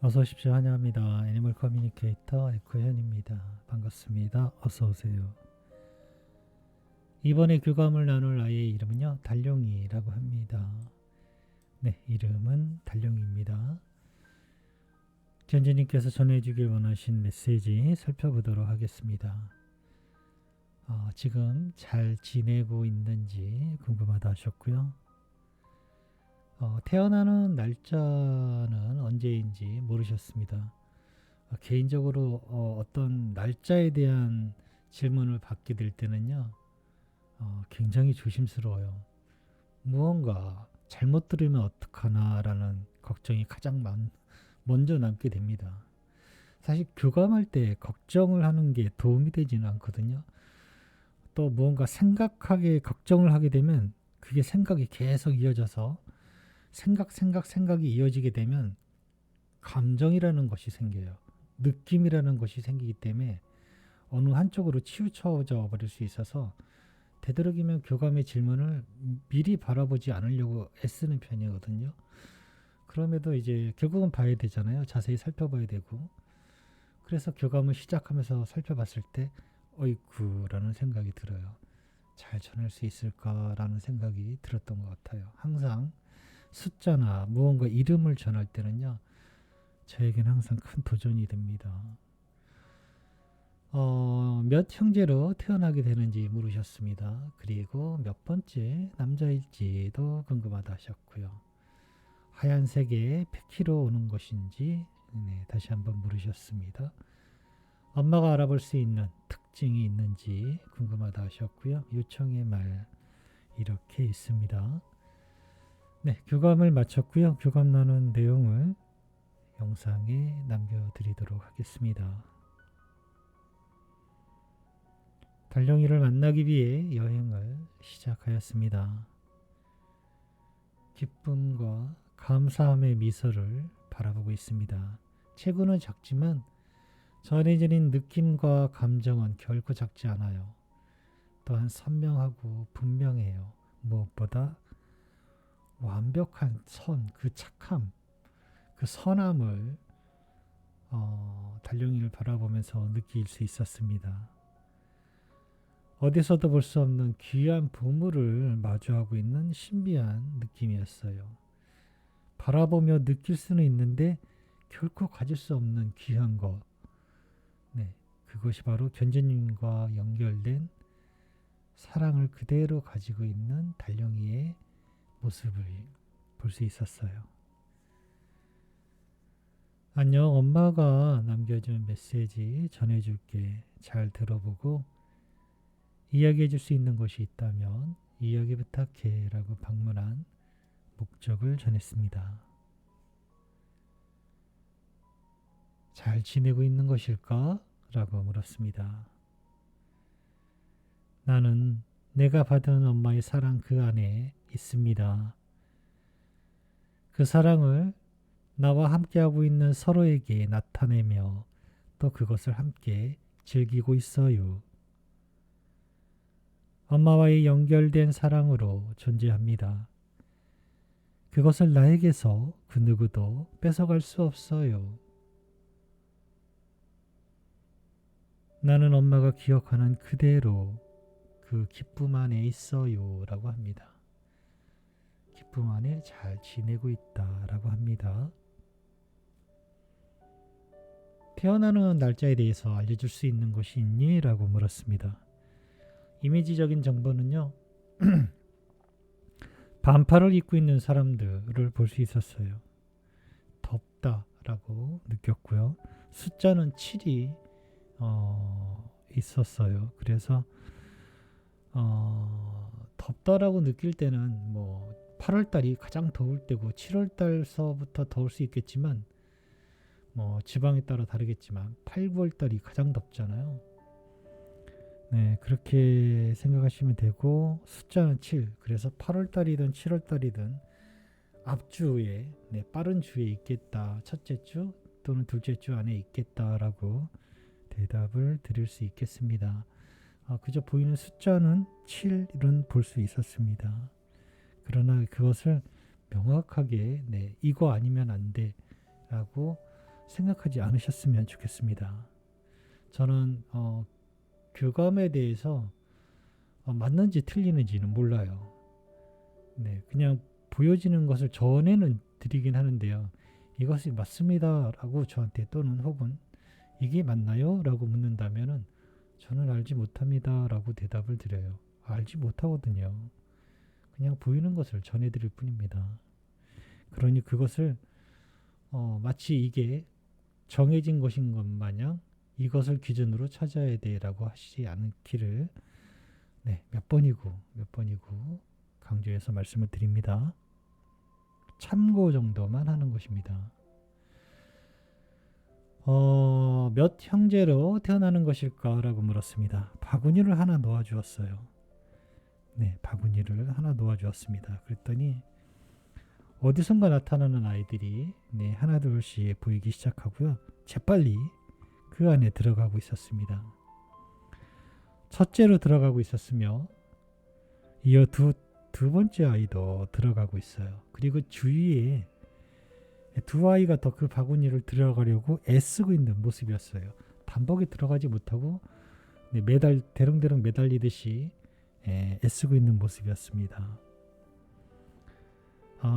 어서 오십시오. 환영합니다. 애니멀 커뮤니케이터 에코현입니다. 반갑습니다. 어서 오세요. 이번에 교감을 나눌 아이의 이름은요, 달룡이라고 합니다. 네, 이름은 달룡이입니다. 전주님께서 전해주길 원하신 메시지 살펴보도록 하겠습니다. 지금 잘 지내고 있는지 궁금하다 하셨고요. 태어나는 날짜는 언제인지 모르셨습니다. 개인적으로 어떤 날짜에 대한 질문을 받게 될 때는요, 굉장히 조심스러워요. 무언가 잘못 들으면 어떡하나라는 걱정이 가장 먼저 남게 됩니다. 사실 교감할 때 걱정을 하는 게 도움이 되지는 않거든요. 또 무언가 생각하게 걱정을 하게 되면 그게 생각이 계속 이어져서 생각이 이어지게 되면 감정이라는 것이 생겨요. 느낌이라는 것이 생기기 때문에 어느 한쪽으로 치우쳐져 버릴 수 있어서 되도록이면 교감의 질문을 미리 바라보지 않으려고 애쓰는 편이거든요. 그럼에도 이제 결국은 봐야 되잖아요. 자세히 살펴봐야 되고. 그래서 교감을 시작하면서 살펴봤을 때 어이쿠라는 생각이 들어요. 잘 전할 수 있을까라는 생각이 들었던 것 같아요. 항상 숫자나 무언가 이름을 전할 때는요, 저에겐 항상 큰 도전이 됩니다. 몇 형제로 태어나게 되는지 물으셨습니다. 그리고 몇 번째 남자일지도 궁금하다 하셨고요. 하얀색의 패키로 오는 것인지 다시 한번 물으셨습니다. 엄마가 알아볼 수 있는 특징이 있는지 궁금하다 하셨고요. 요청의 말 이렇게 있습니다. 네, 교감을 마쳤고요. 교감 나눈 내용을 영상에 남겨드리도록 하겠습니다. 달룡이를 만나기 위해 여행을 시작하였습니다. 기쁨과 감사함의 미소를 바라보고 있습니다. 체구는 작지만 전해지는 느낌과 감정은 결코 작지 않아요. 또한 선명하고 분명해요. 무엇보다 완벽한 그 착함, 그 선함을 달룡이를 바라보면서 느낄 수 있었습니다. 어디서도 볼 수 없는 귀한 보물을 마주하고 있는 신비한 느낌이었어요. 바라보며 느낄 수는 있는데 결코 가질 수 없는 귀한 것. 네, 그것이 바로 견주님과 연결된 사랑을 그대로 가지고 있는 달룡이의 모습을 볼 수 있었어요. 안녕, 엄마가 남겨준 메시지 전해줄게. 잘 들어보고 이야기해 줄 수 있는 것이 있다면 이야기 부탁해 라고 방문한 목적을 전했습니다. 잘 지내고 있는 것일까? 라고 물었습니다. 나는 내가 받은 엄마의 사랑 그 안에 있습니다. 그 사랑을 나와 함께하고 있는 서로에게 나타내며 또 그것을 함께 즐기고 있어요. 엄마와의 연결된 사랑으로 존재합니다. 그것을 나에게서 그 누구도 뺏어갈 수 없어요. 나는 엄마가 기억하는 그대로 그 기쁨 안에 있어요 라고 합니다. 기쁨 안에 잘 지내고 있다 라고 합니다. 태어나는 날짜에 대해서 알려줄 수 있는 것이 있니? 라고 물었습니다. 이미지적인 정보는요, 반팔을 입고 있는 사람들을 볼 수 있었어요. 덥다라고 느꼈고요. 숫자는 7이 있었어요. 그래서 덥다라고 느낄 때는 뭐 8월달이 가장 더울 때고 7월달서부터 더울 수 있겠지만 뭐 지방에 따라 다르겠지만 8, 9월달이 가장 덥잖아요. 네, 그렇게 생각하시면 되고 숫자는 7. 그래서 8월달이든 7월달이든 앞주에 빠른 주에 있겠다. 첫째 주 또는 둘째 주 안에 있겠다라고 대답을 드릴 수 있겠습니다. 그저 보이는 숫자는 7은 볼 수 있었습니다. 그러나 그것을 명확하게 이거 아니면 안 돼 라고 생각하지 않으셨으면 좋겠습니다. 저는 교감에 대해서 맞는지 틀리는지는 몰라요. 네, 그냥 보여지는 것을 전에는 드리긴 하는데요. 이것이 맞습니다라고 저한테 또는 혹은 이게 맞나요? 라고 묻는다면은 저는 알지 못합니다라고 대답을 드려요. 알지 못하거든요. 그냥 보이는 것을 전해드릴 뿐입니다. 그러니 그것을 마치 이게 정해진 것인 것 마냥 이것을 기준으로 찾아야 돼라고 하시지 않기를 네, 몇 번이고 강조해서 말씀을 드립니다. 참고 정도만 하는 것입니다. 몇 형제로 태어나는 것일까라고 물었습니다. 바구니를 하나 놓아 주었어요. 네, 바구니를 하나 놓아 주었습니다. 그랬더니 어디선가 나타나는 아이들이 네, 하나 둘씩 보이기 시작하고요. 재빨리 그 안에 들어가고 있었습니다. 첫째로 들어가고 있었으며 이어 두 번째 아이도 들어가고 있어요. 그리고 주위에 두 아이가 더 그 바구니를 들어가려고 애쓰고 있는 모습이었어요. 단복에 들어가지 못하고 대릉대릉 매달리듯이 애쓰고 있는 모습이었습니다.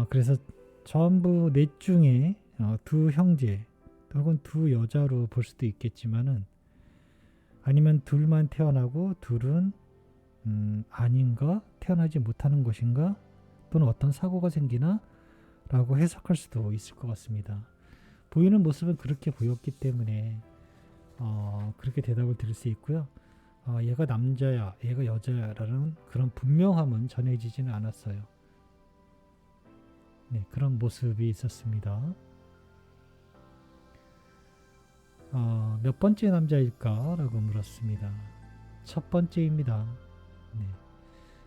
그래서 전부 넷 중에 두 형제 혹은 두 여자로 볼 수도 있겠지만은 아니면 둘만 태어나고 둘은 아닌가 태어나지 못하는 것인가 또는 어떤 사고가 생기나 라고 해석할 수도 있을 것 같습니다. 보이는 모습은 그렇게 보였기 때문에 그렇게 대답을 드릴 수 있고요. 얘가 남자야 얘가 여자야라는 그런 분명함은 전해지지는 않았어요. 네, 그런 모습이 있었습니다. 몇 번째 남자일까? 라고 물었습니다. 첫 번째입니다. 네.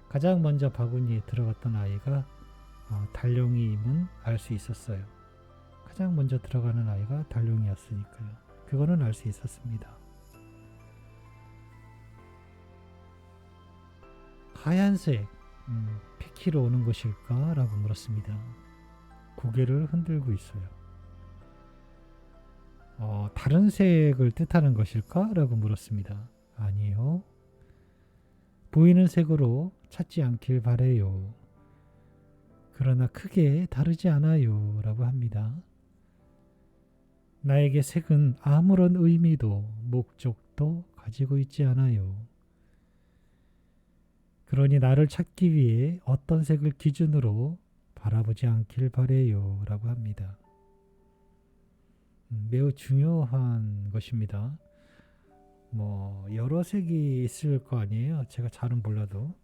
가장 먼저 바구니에 들어갔던 아이가 달룡이임은 알 수 있었어요. 가장 먼저 들어가는 아이가 달룡이었으니까요. 그거는 알 수 있었습니다. 하얀색 피키로 오는 것일까? 라고 물었습니다. 고개를 흔들고 있어요. 다른 색을 뜻하는 것일까? 라고 물었습니다. 아니요. 보이는 색으로 찾지 않길 바래요. 그러나 크게 다르지 않아요. 라고 합니다. 나에게 색은 아무런 의미도 목적도 가지고 있지 않아요. 그러니 나를 찾기 위해 어떤 색을 기준으로 바라보지 않길 바래요. 라고 합니다. 매우 중요한 것입니다. 여러 색이 있을 거 아니에요. 제가 잘은 몰라도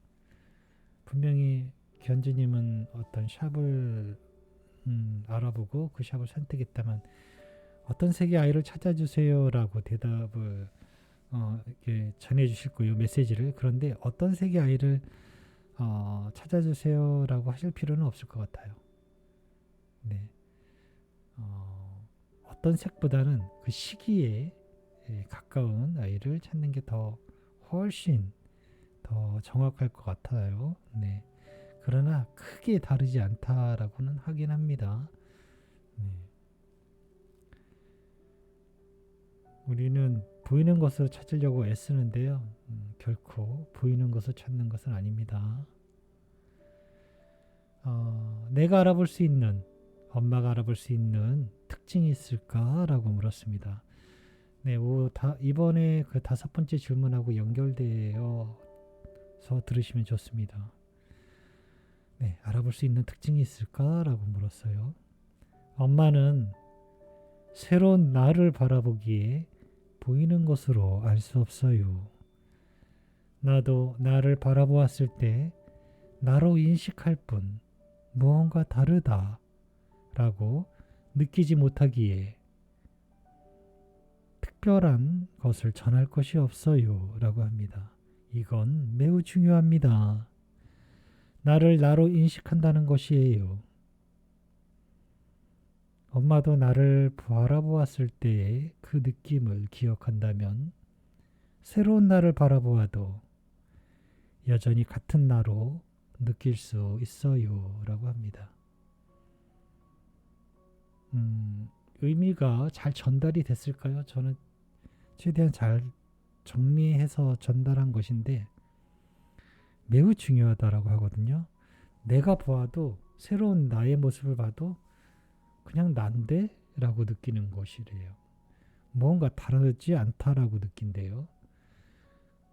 분명히 견주님은 어떤 샵을 알아보고 그 샵을 선택했다면 어떤 색의 아이를 찾아주세요라고 대답을 이렇게 전해주실 거예요. 메시지를. 그런데 어떤 색의 아이를 찾아주세요라고 하실 필요는 없을 것 같아요. 네. 어떤 색보다는 그 시기에 가까운 아이를 찾는 게 훨씬 더 정확할 것 같아요. 네. 그러나 크게 다르지 않다라고는 하긴 합니다. 네. 우리는 보이는 것으로 찾으려고 애쓰는데요. 결코 보이는 것을 찾는 것은 아닙니다. 내가 알아볼 수 있는, 엄마가 알아볼 수 있는 특징이 있을까라고 물었습니다. 네, 이번에 그 다섯 번째 질문하고 연결되어서 들으시면 좋습니다. 네, 알아볼 수 있는 특징이 있을까라고 물었어요. 엄마는 새로운 나를 바라보기에 보이는 것으로 알 수 없어요. 나도 나를 바라보았을 때 나로 인식할 뿐 무언가 다르다 라고 느끼지 못하기에 특별한 것을 전할 것이 없어요 라고 합니다. 이건 매우 중요합니다. 나를 나로 인식한다는 것이에요. 엄마도 나를 바라보았을 때의 그 느낌을 기억한다면 새로운 나를 바라보아도 여전히 같은 나로 느낄 수 있어요 라고 합니다. 의미가 잘 전달이 됐을까요? 저는 최대한 잘 정리해서 전달한 것인데 매우 중요하다라고 하거든요. 내가 보아도 새로운 나의 모습을 봐도 그냥 난데? 라고 느끼는 것이래요. 뭔가 다르지 않다라고 느낀대요.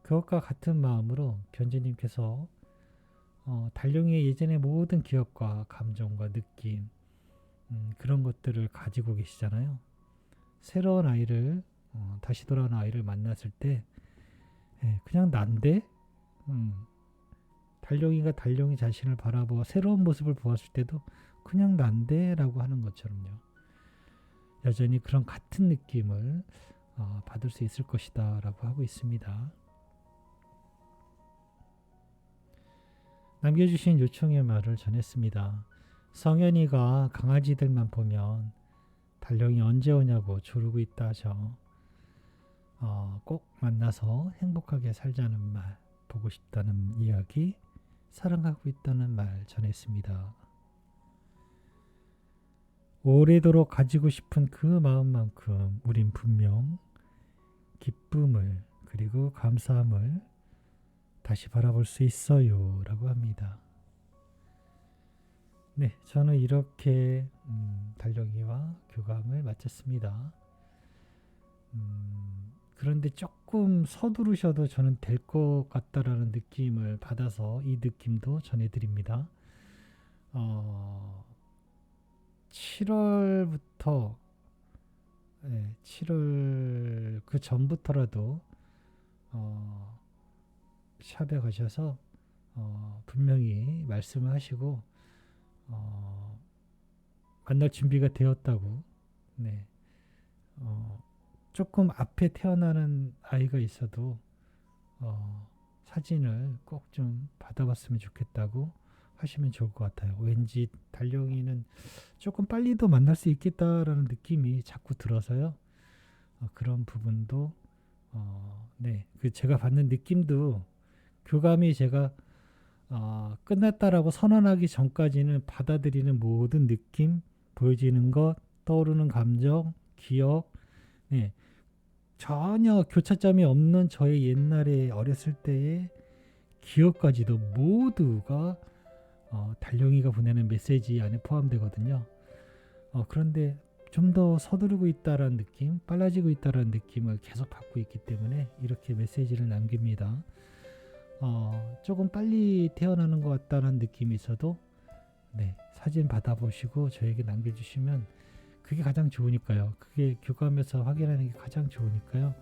그것과 같은 마음으로 변재님께서 달룡이의 예전의 모든 기억과 감정과 느낌 그런 것들을 가지고 계시잖아요. 새로운 아이를 다시 돌아온 아이를 만났을 때 그냥 난데 달룡이가 달룡이 자신을 바라보아 새로운 모습을 보았을 때도 그냥 난데 라고 하는 것처럼요. 여전히 그런 같은 느낌을 받을 수 있을 것이다 라고 하고 있습니다. 남겨주신 요청의 말을 전했습니다. 성현이가 강아지들만 보면 달룡이 언제 오냐고 조르고 있다 하죠. 꼭 만나서 행복하게 살자는 말, 보고 싶다는 이야기, 사랑하고 있다는 말 전했습니다. 오래도록 가지고 싶은 그 마음만큼 우린 분명 기쁨을 그리고 감사함을 다시 바라볼 수 있어요 라고 합니다. 네, 저는 이렇게 달룡이와 교감을 마쳤습니다. 그런데 조금 서두르셔도 저는 될 것 같다라는 느낌을 받아서 이 느낌도 전해드립니다. 7월부터 7월 그 전부터라도 샵에 가셔서 분명히 말씀을 하시고 만날 준비가 되었다고 조금 앞에 태어나는 아이가 있어도 사진을 꼭 좀 받아봤으면 좋겠다고 하시면 좋을 것 같아요. 왠지 달룡이는 조금 빨리도 만날 수 있겠다라는 느낌이 자꾸 들어서요. 그런 부분도 그 제가 받는 느낌도 교감이 제가 끝났다라고 선언하기 전까지는 받아들이는 모든 느낌, 보여지는 것, 떠오르는 감정, 기억, 전혀 교차점이 없는 저의 옛날에 어렸을 때의 기억까지도 모두가 달룡이가 보내는 메시지 안에 포함되거든요. 그런데 좀 더 서두르고 있다라는 느낌, 빨라지고 있다라는 느낌을 계속 받고 있기 때문에 이렇게 메시지를 남깁니다. 조금 빨리 태어나는 것 같다는 느낌이 있어도 사진 받아보시고 저에게 남겨주시면 그게 가장 좋으니까요. 그게 교감에서 확인하는 게 가장 좋으니까요.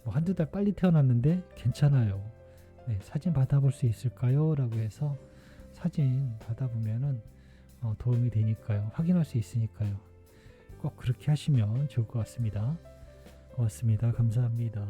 뭐 한두 달 빨리 태어났는데 괜찮아요. 사진 받아볼 수 있을까요? 라고 해서 사진 받아보면은 도움이 되니까요. 확인할 수 있으니까요. 꼭 그렇게 하시면 좋을 것 같습니다. 고맙습니다. 감사합니다.